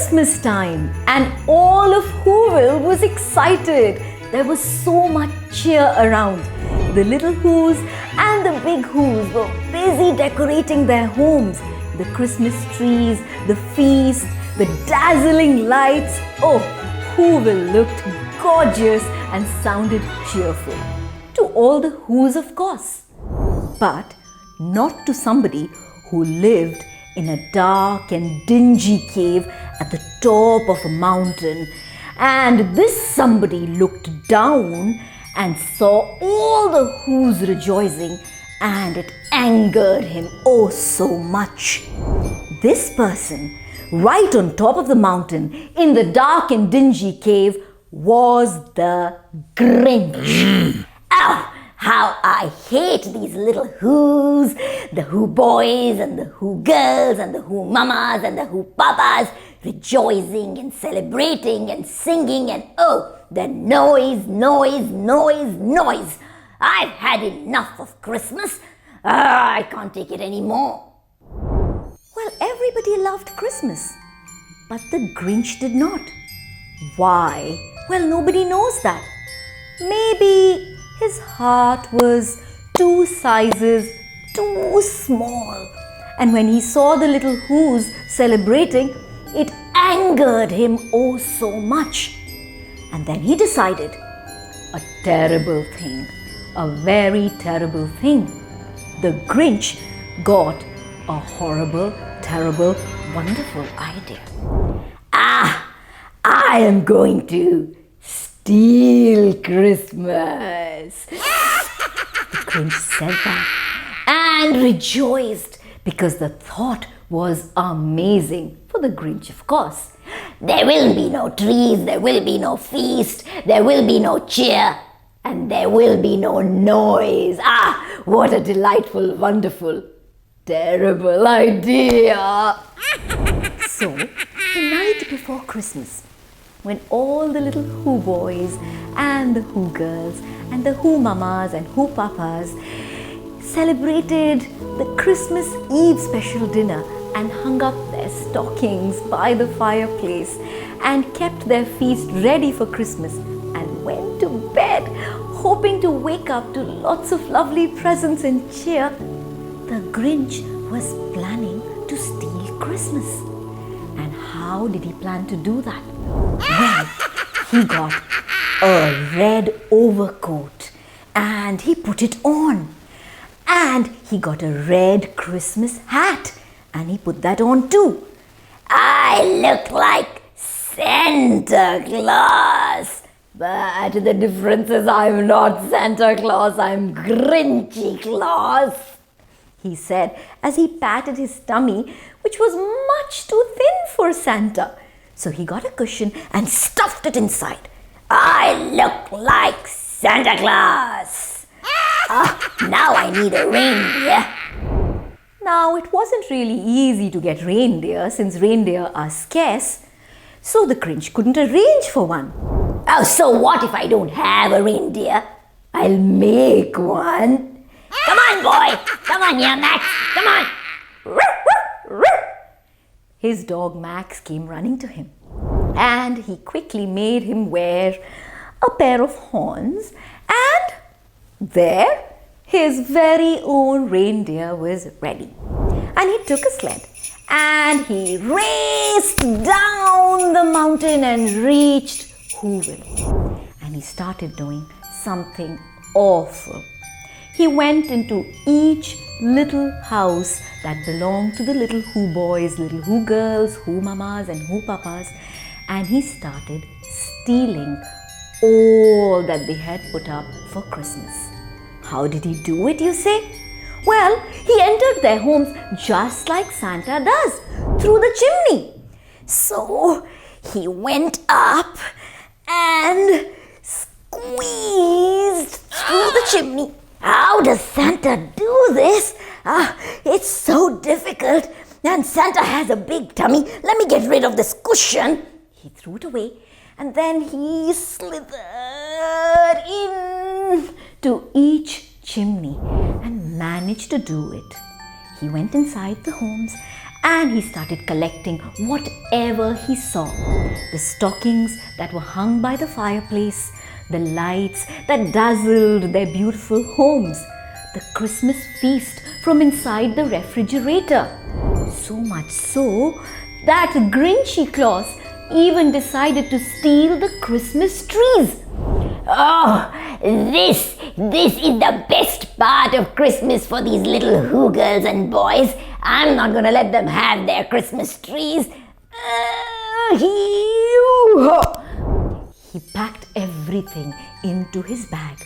Christmas time and all of Whoville was excited. There was so much cheer around. The little Whos and the big Whos were busy decorating their homes. The Christmas trees, the feast, the dazzling lights. Oh, Whoville looked gorgeous and sounded cheerful. To all the Whos, of course. But not to somebody who lived in a dark and dingy cave at the top of a mountain. And this somebody looked down and saw all the Whos rejoicing, and it angered him oh so much. This person, right on top of the mountain in the dark and dingy cave, was the Grinch. Ow! How I hate these little Whos, the Who boys and the Who girls and the Who mamas and the Who papas, rejoicing and celebrating and singing, and oh, the noise. I've had enough of Christmas. I can't take it anymore. Well, everybody loved Christmas, but the Grinch did not. Why? Well, nobody knows that. Maybe his heart was 2 sizes too small. And when he saw the little Whos celebrating, it angered him oh so much. And then he decided a terrible thing, a very terrible thing. The Grinch got a horrible, terrible, wonderful idea. I am going to steal Christmas. The Grinch said that and rejoiced because the thought was amazing for the Grinch, of course. There will be no trees, there will be no feast, there will be no cheer, and there will be no noise. What a delightful, wonderful, terrible idea. So, the night before Christmas, when all the little Who boys and the Who girls and the Who mamas and Who papas celebrated the Christmas Eve special dinner and hung up their stockings by the fireplace and kept their feast ready for Christmas and went to bed hoping to wake up to lots of lovely presents and cheer, the Grinch was planning to steal Christmas. And how did he plan to do that? Well, he got a red overcoat and he put it on. And he got a red Christmas hat and he put that on too. I look like Santa Claus. But the difference is I'm not Santa Claus, I'm Grinchy Claus, he said as he patted his tummy, which was much too thin for Santa. So he got a cushion and stuffed it inside. I look like Santa Claus. Now I need a reindeer. Now it wasn't really easy to get reindeer since reindeer are scarce. So the Grinch couldn't arrange for one. Oh, so what if I don't have a reindeer? I'll make one. Come on, boy. Come on here, Max. Come on. His dog Max came running to him. And he quickly made him wear a pair of horns. And there, his very own reindeer was ready. And he took a sled. And he raced down the mountain and reached Whoville. And he started doing something awful. He went into each little house that belonged to the little Who boys, little Who girls, Who mamas and Who papas, and he started stealing all that they had put up for Christmas. How did he do it, you say? Well, he entered their homes just like Santa does, through the chimney. So he went up and squeezed through the chimney. How does Santa do this? It's so difficult. And Santa has a big tummy. Let me get rid of this cushion. He threw it away and then he slithered in to each chimney and managed to do it. He went inside the homes and he started collecting whatever he saw. The stockings that were hung by the fireplace, the lights that dazzled their beautiful homes, the Christmas feast from inside the refrigerator. So much so that Grinchy Claus even decided to steal the Christmas trees. Oh, this is the best part of Christmas for these little Who girls and boys. I'm not gonna let them have their Christmas trees. He packed everything into his bag,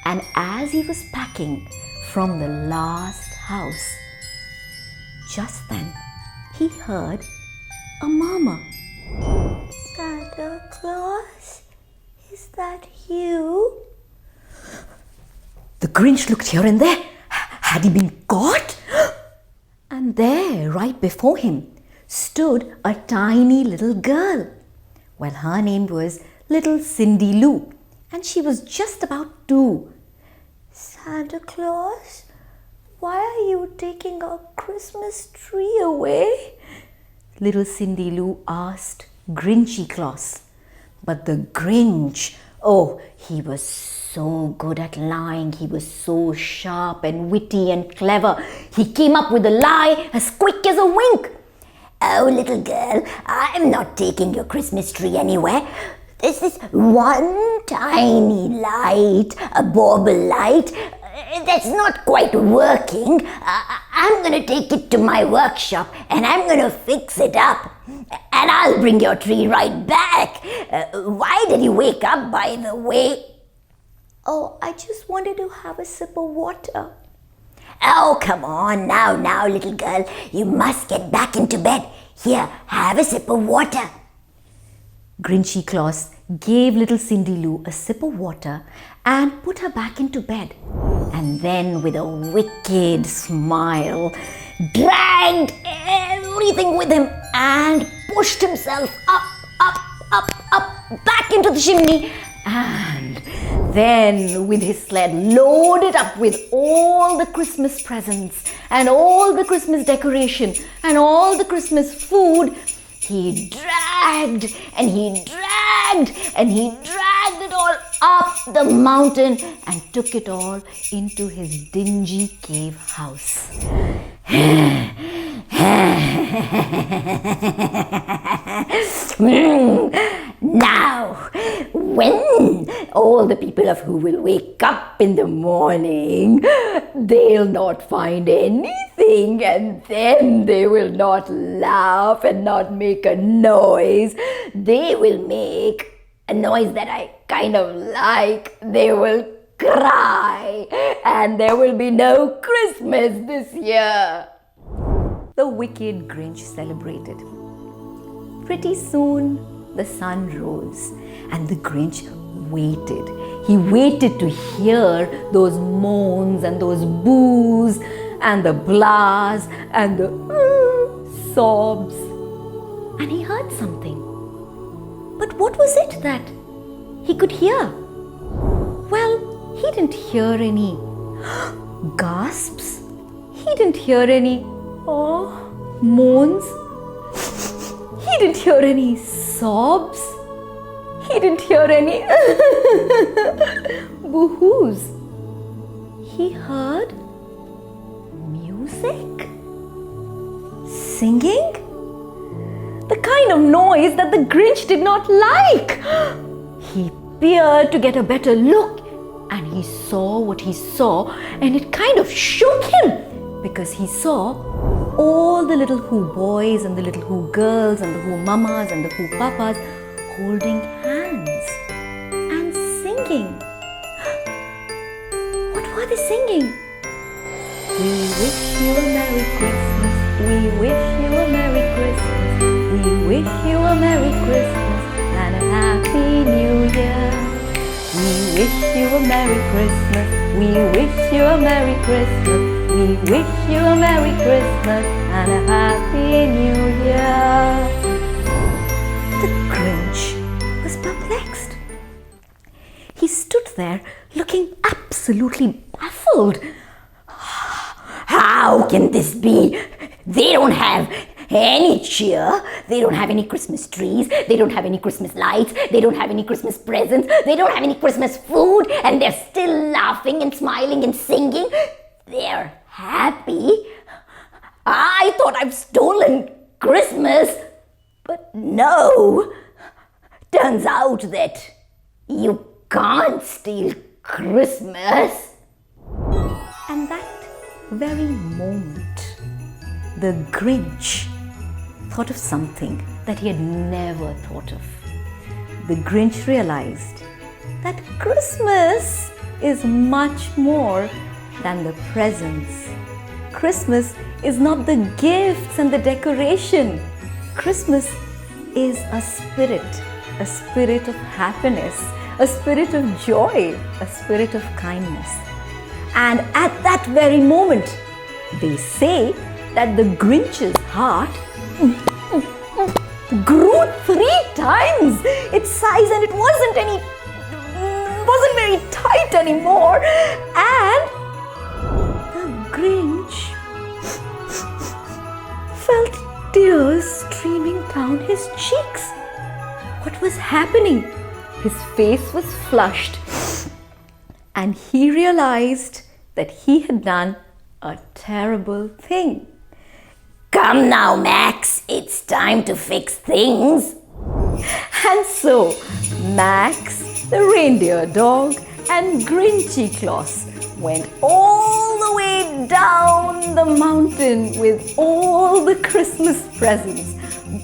and as he was packing from the last house, just then he heard a murmur. Santa Claus, is that you? The Grinch looked here and there. Had he been caught? And there, right before him, stood a tiny little girl. Well, her name was Little Cindy Lou, and she was just about 2. Santa Claus, why are you taking our Christmas tree away? Little Cindy Lou asked Grinchy Claus. But the Grinch, oh, he was so good at lying. He was so sharp and witty and clever. He came up with a lie as quick as a wink. Oh, little girl, I'm not taking your Christmas tree anywhere. This is one tiny light, a bauble light, that's not quite working. I'm going to take it to my workshop and I'm going to fix it up. And I'll bring your tree right back. Why did you wake up, by the way? Oh, I just wanted to have a sip of water. Oh, come on now, little girl. You must get back into bed. Here, have a sip of water. Grinchy Claus gave little Cindy Lou a sip of water and put her back into bed. And then, with a wicked smile, dragged everything with him and pushed himself up, back into the chimney. And then, with his sled loaded up with all the Christmas presents and all the Christmas decoration and all the Christmas food, he dragged and he dragged and he dragged it all up the mountain and took it all into his dingy cave house. Now, when all the people of Who will wake up in the morning, they'll not find anything, and then they will not laugh and not make a noise. They will make a noise that I kind of like. They will cry, and there will be no Christmas this year. The wicked Grinch celebrated. Pretty soon, the sun rose, and the Grinch waited. He waited to hear those moans and those boos and the blahs and the sobs. And he heard something. But what was it that he could hear? Well, he didn't hear any gasps. He didn't hear any moans. He didn't hear any sobs. He didn't hear any boo-hoos. He heard music, singing, the kind of noise that the Grinch did not like. He peered to get a better look, and he saw what he saw, and it kind of shook him, because he saw all the little Who boys and the little Who girls and the Who mamas and the Who papas holding hands and singing. What were they singing? We wish you a Merry Christmas. We wish you a Merry Christmas. We wish you a Merry Christmas and a Happy New Year. We wish you a Merry Christmas. We wish you a Merry Christmas. We wish you a Merry Christmas and a Happy New Year. The Grinch was perplexed. He stood there looking absolutely baffled. How can this be? They don't have any cheer. They don't have any Christmas trees. They don't have any Christmas lights. They don't have any Christmas presents. They don't have any Christmas food. And they're still laughing and smiling and singing. They're happy. I thought I've stolen Christmas. But no. Turns out that you can't steal Christmas. And that very moment, the Grinch thought of something that he had never thought of. The Grinch realized that Christmas is much more than the presents. Christmas is not the gifts and the decoration. Christmas is a spirit of happiness, a spirit of joy, a spirit of kindness. And at that very moment, they say that the Grinch's heart grew 3 times its size, and it wasn't very tight anymore. And the Grinch felt tears streaming down his cheeks. What was happening? His face was flushed, and he realized that he had done a terrible thing. Come now, Max. It's time to fix things. And so, Max, the reindeer dog, and Grinchy Claus went all the way down the mountain with all the Christmas presents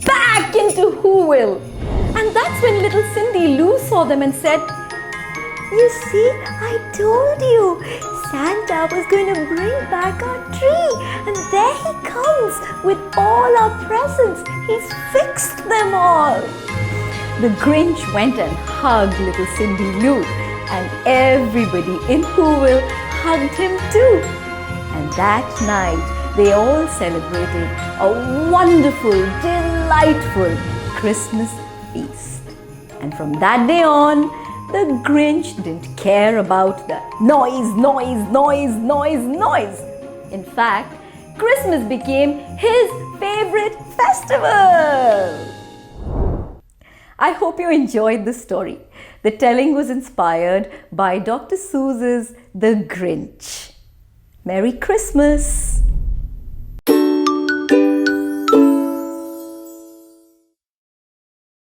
back into Whoville. And that's when little Cindy Lou saw them and said, "You see, I told you, Santa was going to bring back our tree, and there he comes with all our presents. He's fixed them all." The Grinch went and hugged little Cindy Lou, and everybody in Whoville hugged him too. And that night, they all celebrated a wonderful, delightful Christmas feast. And from that day on, the Grinch didn't care about the noise. In fact, Christmas became his favorite festival. I hope you enjoyed the story. The telling was inspired by Dr. Seuss's The Grinch. Merry Christmas!